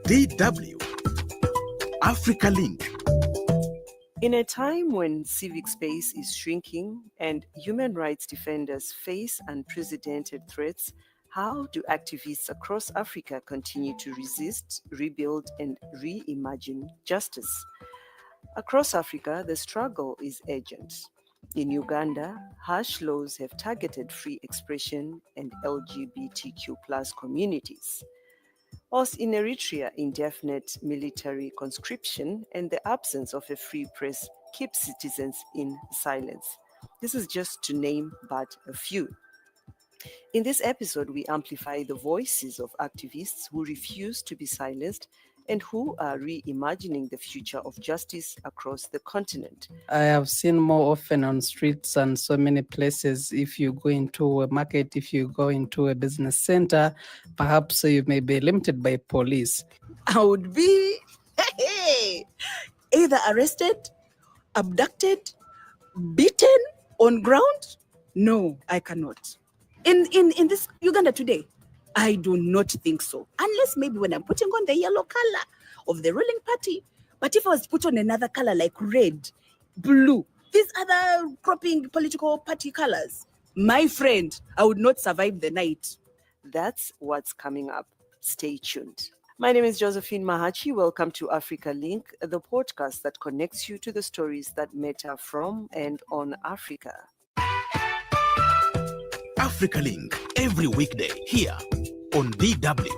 DW Africa Link. In a time when civic space is shrinking and human rights defenders face unprecedented threats, how do activists across Africa continue to resist, rebuild, and reimagine justice? Across Africa, the struggle is urgent. In Uganda, harsh laws have targeted free expression and LGBTQ communities. Whilst in Eritrea, indefinite military conscription and the absence of a free press keep citizens in silence. This is just to name but a few. In this episode, we amplify the voices of activists who refuse to be silenced and who are reimagining the future of justice across the continent. I have seen more often on streets and so many places. If you go into a market, if you go into a business center, perhaps you may be limited by police. I would be either arrested, abducted, beaten on ground. No, I cannot. In this Uganda today, I do not think so. Unless maybe when I'm putting on the yellow color of the ruling party. But if I was put on another color like red, blue, these other cropping political party colors, my friend, I would not survive the night. That's what's coming up. Stay tuned. My name is Josephine Mahachi. Welcome to Africa Link, the podcast that connects you to the stories that matter from and on Africa. Africa Link, every weekday here on DW.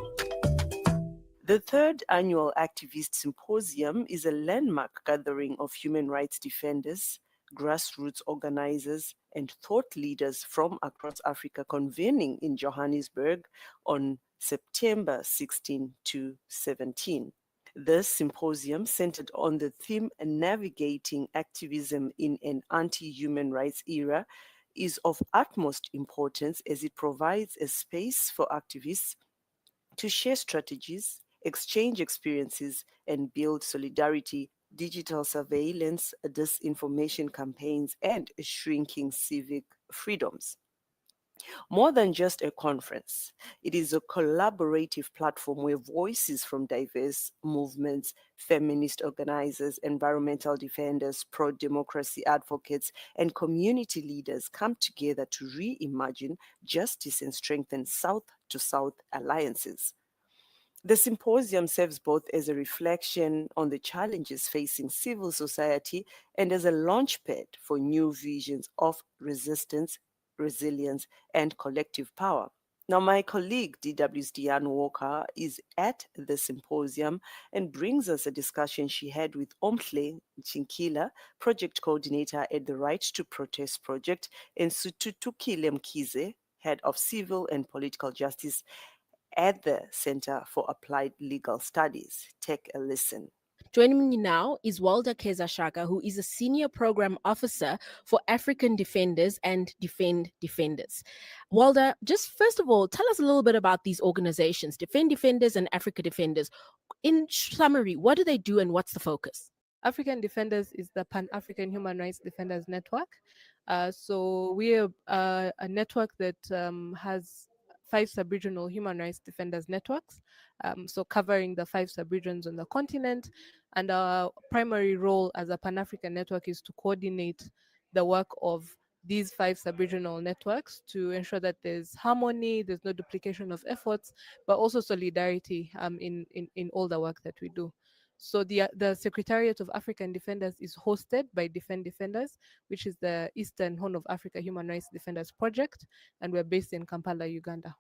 The Third Annual Activist Symposium is a landmark gathering of human rights defenders, grassroots organizers, and thought leaders from across Africa convening in Johannesburg on September 16 to 17. This symposium, centered on the theme Navigating Activism in an Anti-Human Rights Era, is of utmost importance as it provides a space for activists to share strategies, exchange experiences, and build solidarity. Digital surveillance, disinformation campaigns, and shrinking civic freedoms. More than just a conference, it is a collaborative platform where voices from diverse movements, feminist organizers, environmental defenders, pro-democracy advocates, and community leaders come together to reimagine justice and strengthen South-to-South alliances. The symposium serves both as a reflection on the challenges facing civil society and as a launchpad for new visions of resistance, resilience, and collective power. Now, my colleague DW's Diane Walker is at the symposium and brings us a discussion she had with Omhle Chinkila, project coordinator at the Right to Protest project, and Sututukile Mkize, head of civil and political justice at the Center for Applied Legal Studies. Take a listen. Joining me now is Walda Kezashaka, who is a Senior Program Officer for African Defenders and Defend Defenders. Walda, just first of all, tell us a little bit about these organizations, Defend Defenders and Africa Defenders. In summary, what do they do and what's the focus? African Defenders is the Pan-African Human Rights Defenders Network. So we are a network that has 5 sub-regional human rights defenders networks, so covering the 5 sub-regions on the continent. And our primary role as a Pan-African network is to coordinate the work of these 5 sub-regional networks to ensure that there's harmony, there's no duplication of efforts, but also solidarity in all the work that we do. So the Secretariat of African Defenders is hosted by Defend Defenders, which is the Eastern Horn of Africa Human Rights Defenders Project, and we're based in Kampala, Uganda.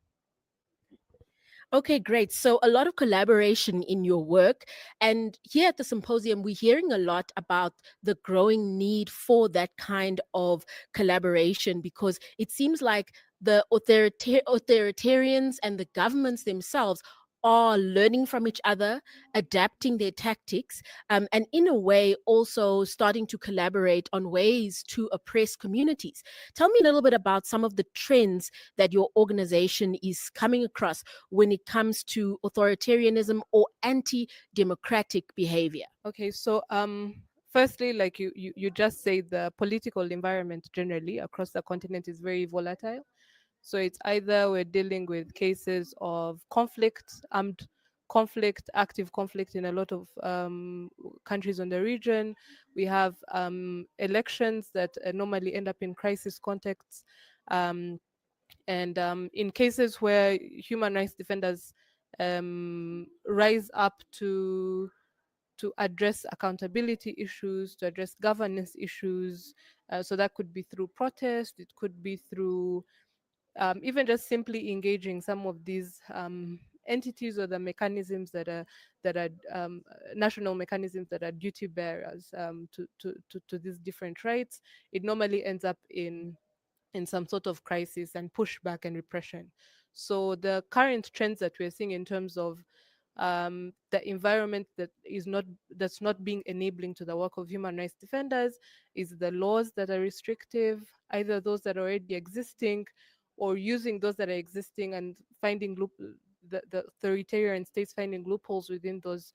Okay, great. So a lot of collaboration in your work. And here at the symposium, we're hearing a lot about the growing need for that kind of collaboration, because it seems like the authoritarians and the governments themselves are learning from each other, adapting their tactics, and in a way also starting to collaborate on ways to oppress communities. Tell me a little bit about some of the trends that your organization is coming across when it comes to authoritarianism or anti-democratic behavior. Okay, so firstly, like you just say, the political environment generally across the continent is very volatile. So it's either we're dealing with cases of conflict, armed active conflict in a lot of countries on the region. We have elections that normally end up in crisis contexts. And in cases where human rights defenders rise up to address accountability issues, to address governance issues. So that could be through protest, it could be through even just simply engaging some of these entities or the mechanisms that are national mechanisms that are duty bearers to these different rights. It normally ends up in some sort of crisis and pushback and repression. So the current trends that we're seeing in terms of the environment that's not being enabling to the work of human rights defenders is the laws that are restrictive, either those that are already existing or using those that are existing and finding the authoritarian states finding loopholes within those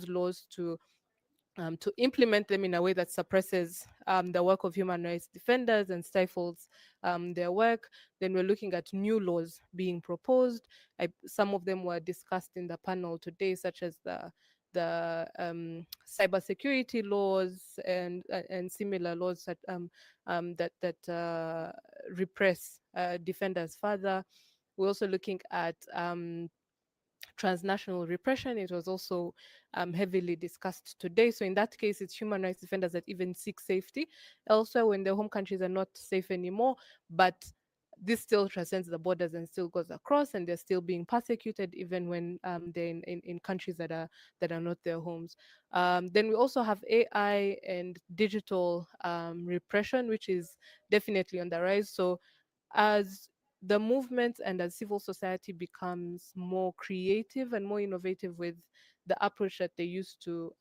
laws to implement them in a way that suppresses the work of human rights defenders and stifles their work. Then we're looking at new laws being proposed. Some of them were discussed in the panel today, such as the cybersecurity laws and similar laws that repress defenders further. We're also looking at transnational repression. It was also heavily discussed today. So in that case, it's human rights defenders that even seek safety elsewhere when their home countries are not safe anymore. But this still transcends the borders and still goes across, and they're still being persecuted even when they're in countries that are not their homes. Then we also have AI and digital repression, which is definitely on the rise. So as the movement and as civil society becomes more creative and more innovative with the approach that they use to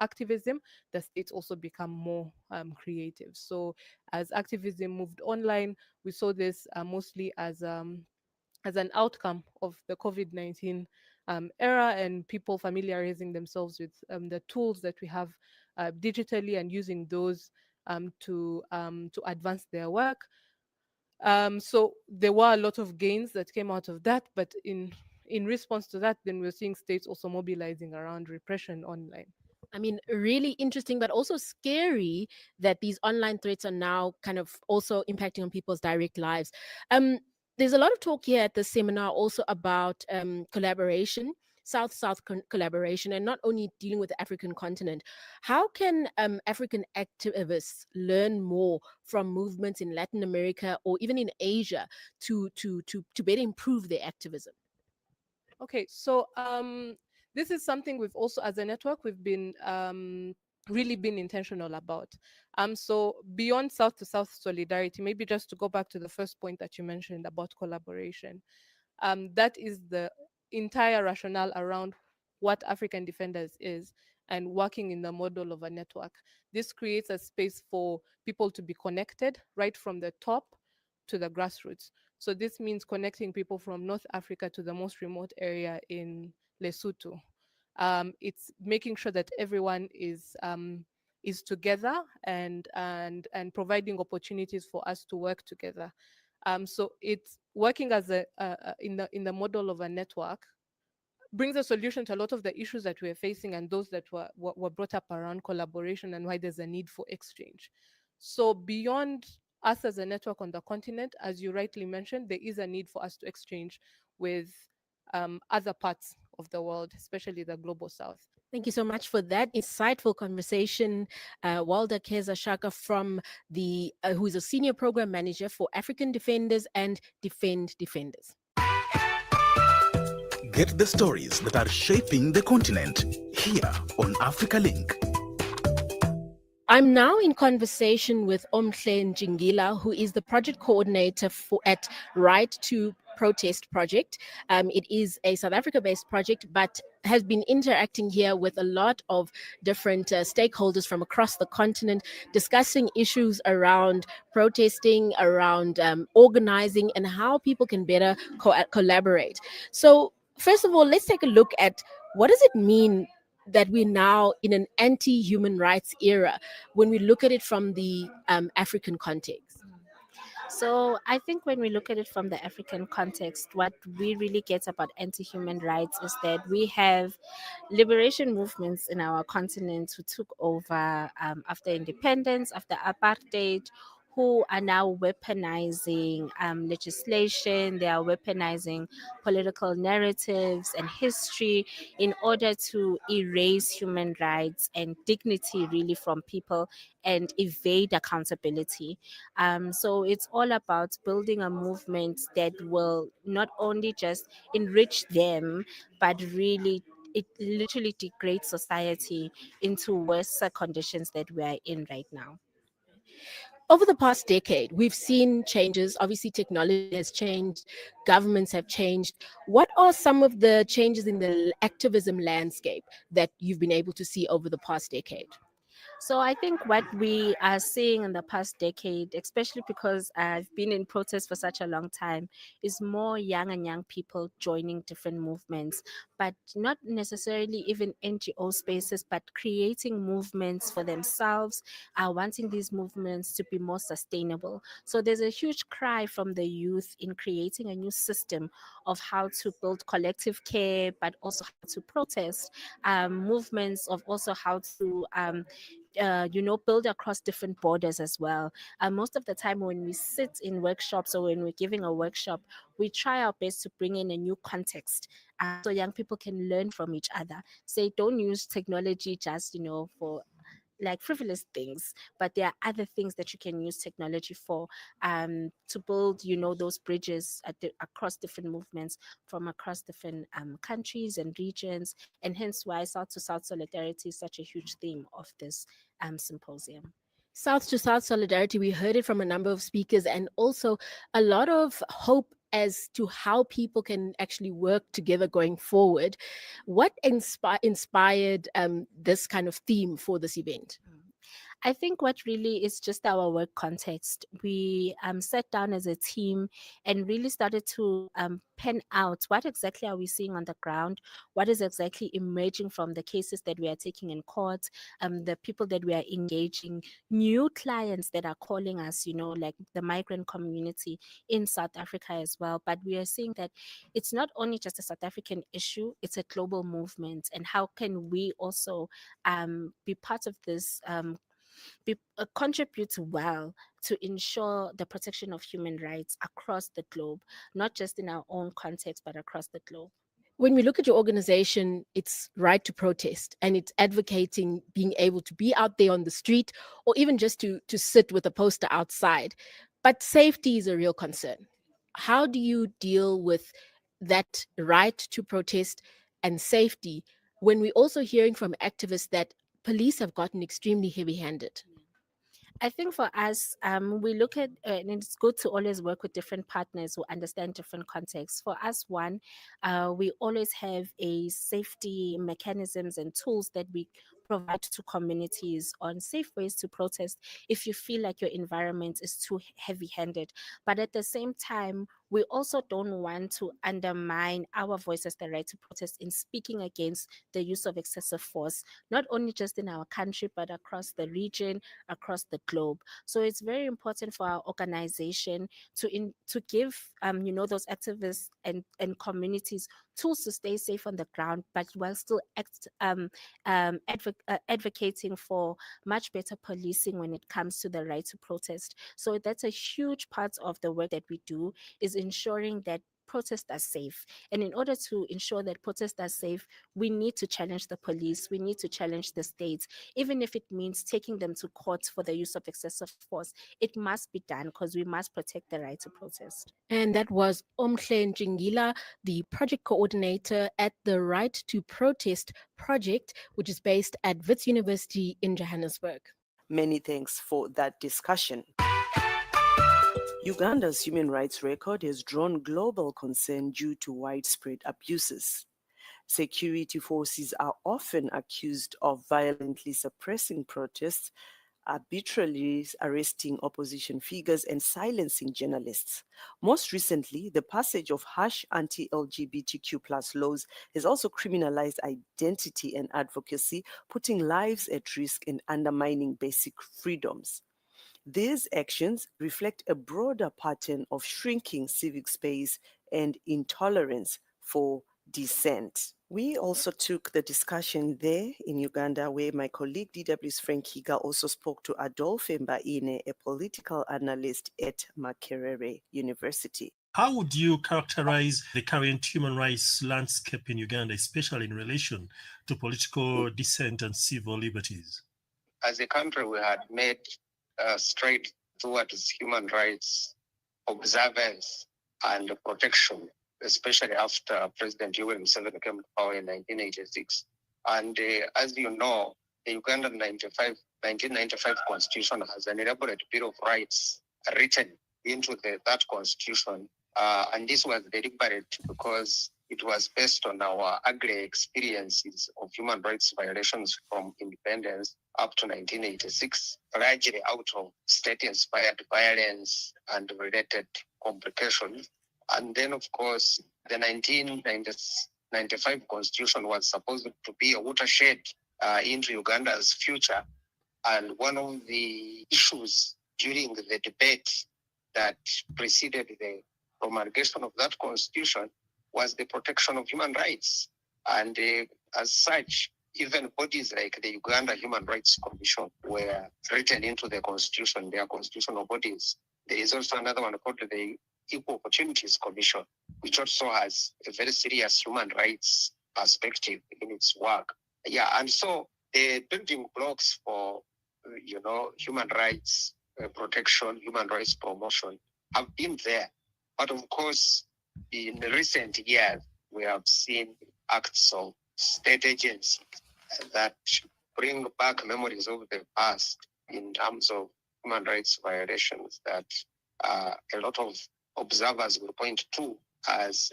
activism, the states also become more creative. So as activism moved online, we saw this mostly as an outcome of the COVID-19 era, and people familiarizing themselves with the tools that we have digitally and using those to advance their work. So there were a lot of gains that came out of that, but in response to that, then we're seeing states also mobilizing around repression online. I mean, really interesting, but also scary that these online threats are now kind of also impacting on people's direct lives. There's a lot of talk here at the seminar also about collaboration, South-South collaboration, and not only dealing with the African continent. How can African activists learn more from movements in Latin America or even in Asia to better improve their activism? Okay, so this is something we've also, as a network, we've been really been intentional about. So beyond South to South solidarity, maybe just to go back to the first point that you mentioned about collaboration, that is the entire rationale around what African Defenders is and working in the model of a network. This creates a space for people to be connected right from the top to the grassroots. So this means connecting people from North Africa to the most remote area in Lesotho. It's making sure that everyone is together and providing opportunities for us to work together. So it's working as in the model of a network brings a solution to a lot of the issues that we're facing and those that were brought up around collaboration and why there's a need for exchange. So beyond us as a network on the continent, as you rightly mentioned, there is a need for us to exchange with other parts of the world, especially the global south. Thank you so much for that insightful conversation, Walda Keza Shaka, from who is a senior program manager for African Defenders and Defend Defenders. Get the stories that are shaping the continent here on Africa Link. I'm now in conversation with Omhle Njingila, who is the project coordinator at Right to Protest project. It is a South Africa-based project, but has been interacting here with a lot of different stakeholders from across the continent, discussing issues around protesting, around organizing, and how people can better collaborate. So first of all, let's take a look at what does it mean that we're now in an anti-human rights era when we look at it from the African context. So I think when we look at it from the African context, what we really get about anti-human rights is that we have liberation movements in our continent who took over after independence, after apartheid, who are now weaponizing legislation, they are weaponizing political narratives and history in order to erase human rights and dignity really from people and evade accountability. So it's all about building a movement that will not only just enrich them, but really it literally degrades society into worse conditions that we are in right now. Over the past decade, we've seen changes. Obviously, technology has changed, governments have changed. What are some of the changes in the activism landscape that you've been able to see over the past decade? So I think what we are seeing in the past decade, especially because I've been in protest for such a long time, is more young people joining different movements, but not necessarily even NGO spaces, but creating movements for themselves, wanting these movements to be more sustainable. So there's a huge cry from the youth in creating a new system of how to build collective care, but also how to protest, movements of also how to build across different borders as well. Most of the time, when we sit in workshops or when we're giving a workshop, we try our best to bring in a new context so young people can learn from each other. Say, don't use technology just, for like frivolous things, but there are other things that you can use technology for, to build those bridges across different movements from across different countries and regions, and hence why south to south solidarity is such a huge theme of this symposium. South to South solidarity, we heard it from a number of speakers, and also a lot of hope as to how people can actually work together going forward. What inspired this kind of theme for this event? I think what really is just our work context. We sat down as a team and really started to pen out what exactly are we seeing on the ground, what is exactly emerging from the cases that we are taking in court, the people that we are engaging, new clients that are calling us, like the migrant community in South Africa as well. But we are seeing that it's not only just a South African issue, it's a global movement. And how can we also be part of this? Contribute well to ensure the protection of human rights across the globe, not just in our own context, but across the globe. When we look at your organization, it's right to protest, and it's advocating being able to be out there on the street or even just to sit with a poster outside. But safety is a real concern. How do you deal with that right to protest and safety when we're also hearing from activists that police have gotten extremely heavy handed? I think for us, we look at, and it's good to always work with different partners who understand different contexts. For us, one, we always have a safety mechanisms and tools that we provide to communities on safe ways to protest if you feel like your environment is too heavy handed. But at the same time, we also don't want to undermine our voice as the right to protest in speaking against the use of excessive force, not only just in our country, but across the region, across the globe. So it's very important for our organization to give those activists and communities tools to stay safe on the ground, but while still advocating for much better policing when it comes to the right to protest. So that's a huge part of the work that we do, is ensuring that protests are safe. And in order to ensure that protests are safe, we need to challenge the police, we need to challenge the states, even if it means taking them to court for the use of excessive force. It must be done because we must protect the right to protest. And that was Omhle Njingila, the project coordinator at the Right to Protest project, which is based at Wits University in Johannesburg. Many thanks for that discussion. Uganda's human rights record has drawn global concern due to widespread abuses. Security forces are often accused of violently suppressing protests, arbitrarily arresting opposition figures, and silencing journalists. Most recently, the passage of harsh anti-LGBTQ+ laws has also criminalized identity and advocacy, putting lives at risk and undermining basic freedoms. These actions reflect a broader pattern of shrinking civic space and intolerance for dissent. We also took the discussion there in Uganda, where my colleague DW's Frank Higa also spoke to Adolphe Mbaine, a political analyst at Makerere University. How would you characterize the current human rights landscape in Uganda, especially in relation to political dissent and civil liberties? As a country, we had made straight towards human rights observance and protection, especially after President Yoweri Museveni came to power in 1986. And as you know, the Ugandan 1995 Constitution has an elaborate Bill of Rights written into that Constitution. And this was deliberate because it was based on our ugly experiences of human rights violations from independence up to 1986, largely out of state-inspired violence and related complications. And then, of course, the 1995 Constitution was supposed to be a watershed into Uganda's future. And one of the issues during the debate that preceded the promulgation of that Constitution was the protection of human rights. And as such, even bodies like the Uganda Human Rights Commission were written into the Constitution. They are constitutional bodies. There is also another one called the Equal Opportunities Commission, which also has a very serious human rights perspective in its work. Yeah, and so the building blocks for, human rights protection, human rights promotion have been there. But of course, in recent years, we have seen acts of state agencies that bring back memories of the past in terms of human rights violations that a lot of observers will point to as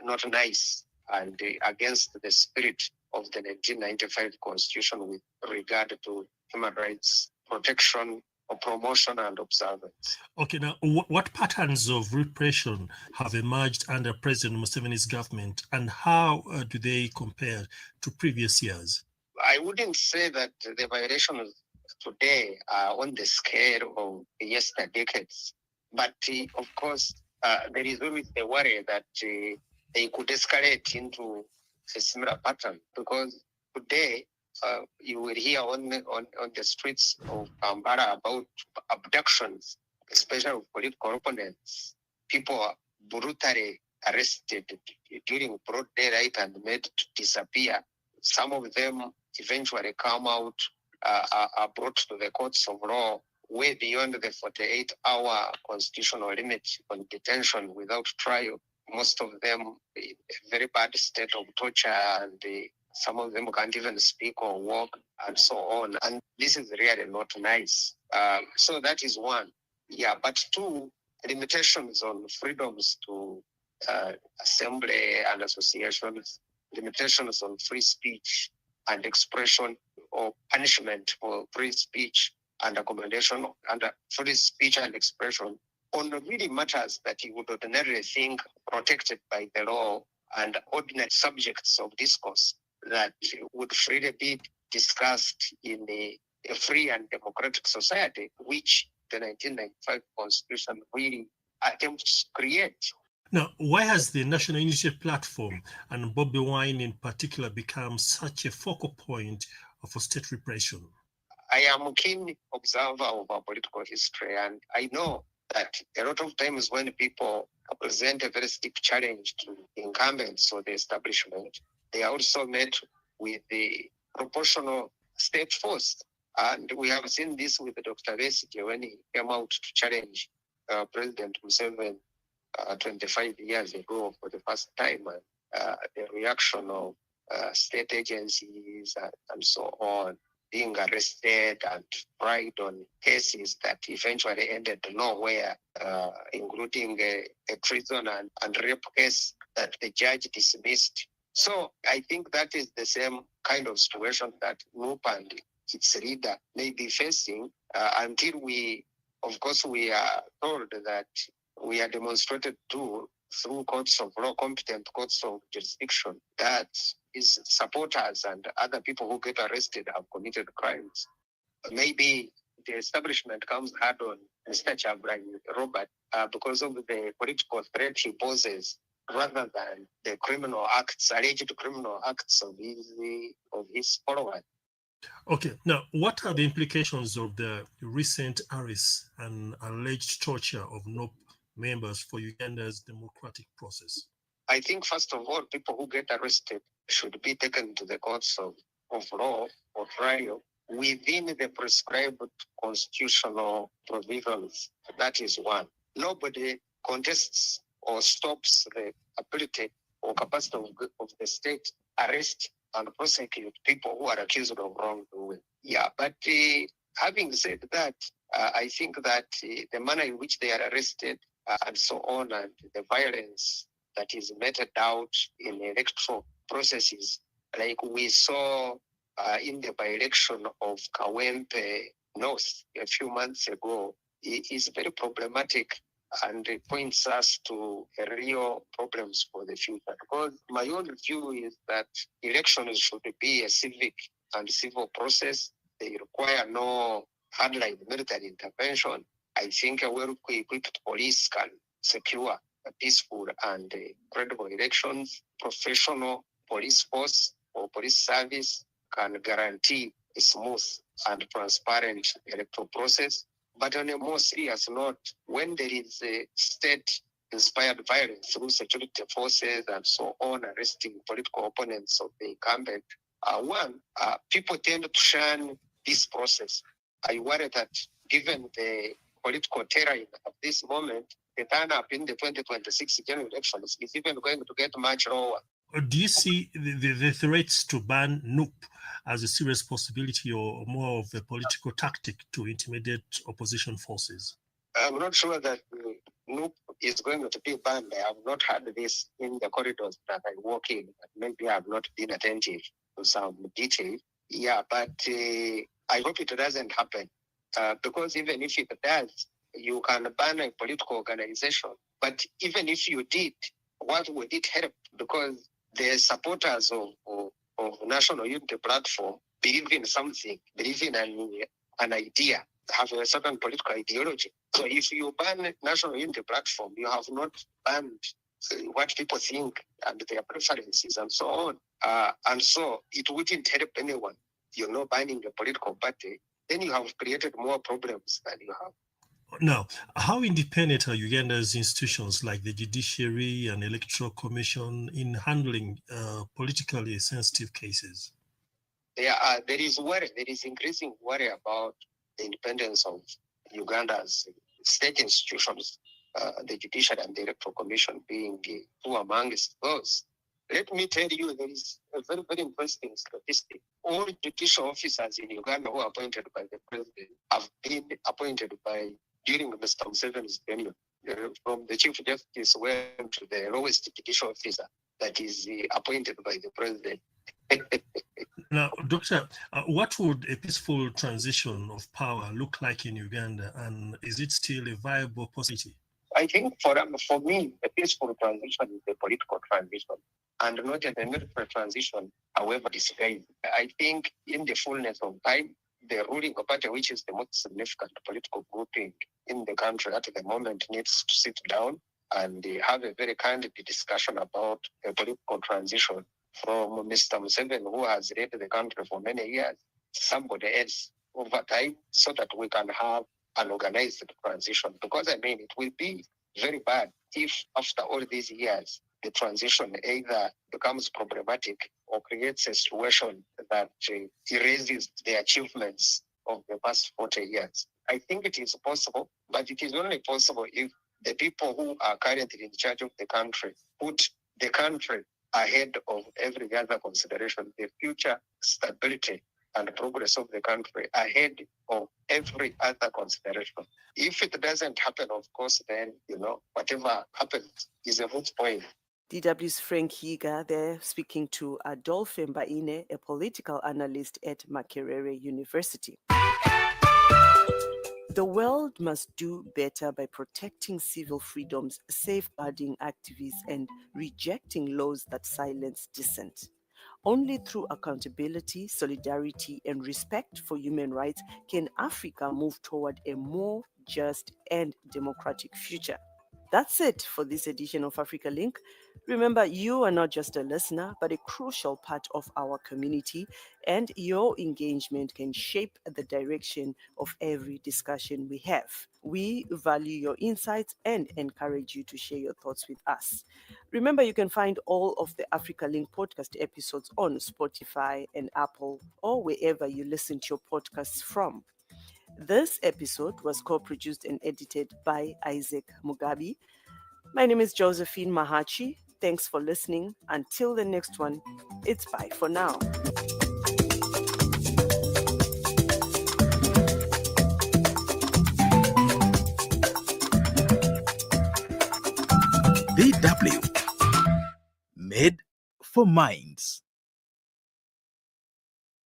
not nice and against the spirit of the 1995 Constitution with regard to human rights protection or promotion and observance. Okay, now what patterns of repression have emerged under President Museveni's government, and how do they compare to previous years? I wouldn't say that the violations today are on the scale of yesterday decades, but of course there is always the worry that they could escalate into a similar pattern, because today you will hear on the streets of Kampala about abductions, especially of political opponents. People are brutally arrested during broad daylight and made to disappear. Some of them eventually come out, are brought to the courts of law way beyond the 48-hour constitutional limit on detention without trial. Most of them in a very bad state of torture, and some of them can't even speak or walk and so on. And this is really not nice. So that is one. Yeah, but two, limitations on freedoms to assembly and associations, limitations on free speech and expression, or punishment for free speech and accommodation under free speech and expression on really matters that you would ordinarily think protected by the law and ordinary subjects of discourse that would freely be discussed in a free and democratic society, which the 1995 Constitution really attempts to create. Now, why has the National Unity Platform and Bobi Wine in particular become such a focal point for state repression? I am a keen observer of our political history, and I know that a lot of times when people present a very steep challenge to incumbents or the establishment, they are also met with the proportional state force. And we have seen this with Dr. Besigye when he came out to challenge President Museveni 25 years ago for the first time, and the reaction of state agencies and so on being arrested and tried on cases that eventually ended nowhere, including a treason and rape case that the judge dismissed. So I think that is the same kind of situation that NUP and its leader may be facing until we are told that we are demonstrated through courts of law, competent courts of jurisdiction, that his supporters and other people who get arrested have committed crimes. Maybe the establishment comes hard on Mr. Chabran Robert because of the political threat he poses, rather than the criminal acts, alleged criminal acts of his followers. Okay, now what are the implications of the recent arrests and alleged torture of NOP members for Uganda's democratic process? I think, first of all, people who get arrested should be taken to the courts of law for trial within the prescribed constitutional provisions. That is one. Nobody contests or stops the ability or capacity of the state arrest and prosecute people who are accused of wrongdoing. Yeah, but having said that, I think that the manner in which they are arrested and so on, and the violence that is meted out in electoral processes, like we saw in the by-election of Kawempe North a few months ago, is very problematic, and it points us to real problems for the future. Because my own view is that elections should be a civic and civil process. They require no hardline military intervention. I think a well-equipped police can secure a peaceful and credible elections. Professional police force or police service can guarantee a smooth and transparent electoral process. But on a more serious note, when there is a state-inspired violence through security forces and so on, arresting political opponents of the incumbent, people tend to shun this process. I worry that given the political terrain at this moment, the turn-up in the 2026 general elections is even going to get much lower. Do you see the threats to ban NUP as a serious possibility, or more of a political tactic to intimidate opposition forces? I'm not sure that NUP is going to be banned. I have not heard this in the corridors that I walk in. Maybe I have not been attentive to some detail. Yeah, but I hope it doesn't happen. Because even if it does, you can ban a political organization. But even if you did, what would it help? Because the supporters of National Unity Platform believe in something, believe in an idea, have a certain political ideology. So if you ban National Unity Platform, you have not banned what people think and their preferences and so on. And so it wouldn't help anyone, banning a political party. Then you have created more problems than you have. Now, how independent are Uganda's institutions like the Judiciary and Electoral Commission in handling politically sensitive cases? There is worry. There is increasing worry about the independence of Uganda's state institutions, the Judiciary and the Electoral Commission being two amongst those. Let me tell you, there is a very, very interesting statistic. All judicial officers in Uganda who are appointed by the president have been appointed during Mr. Museveni's tenure. From the Chief Justice went to the lowest judicial officer that is appointed by the president. Now, Doctor, what would a peaceful transition of power look like in Uganda, and is it still a viable possibility? I think for me, a peaceful transition is a political transition and not a military transition, however disguised. I think in the fullness of time, the ruling party, which is the most significant political grouping in the country at the moment, needs to sit down and have a very candid discussion about a political transition from Mr. Museveni, who has led the country for many years, somebody else over time, so that we can have an organized transition. Because it will be very bad if after all these years, the transition either becomes problematic or creates a situation that erases the achievements of the past 40 years. I think it is possible, but it is only possible if the people who are currently in charge of the country put the country ahead of every other consideration, the future stability and progress of the country ahead of every other consideration. If it doesn't happen, of course, then, whatever happens is a moot point. DW's Frank Higa there speaking to Adolphe Mbaine, a political analyst at Makerere University. The world must do better by protecting civil freedoms, safeguarding activists, and rejecting laws that silence dissent. Only through accountability, solidarity, and respect for human rights can Africa move toward a more just and democratic future. That's it for this edition of Africa Link. Remember, you are not just a listener, but a crucial part of our community, and your engagement can shape the direction of every discussion we have. We value your insights and encourage you to share your thoughts with us. Remember, you can find all of the Africa Link podcast episodes on Spotify and Apple, or wherever you listen to your podcasts from. This episode was co-produced and edited by Isaac Mugabi. My name is Josephine Mahachi. Thanks for listening. Until the next one, it's bye for now. DW, made for mind.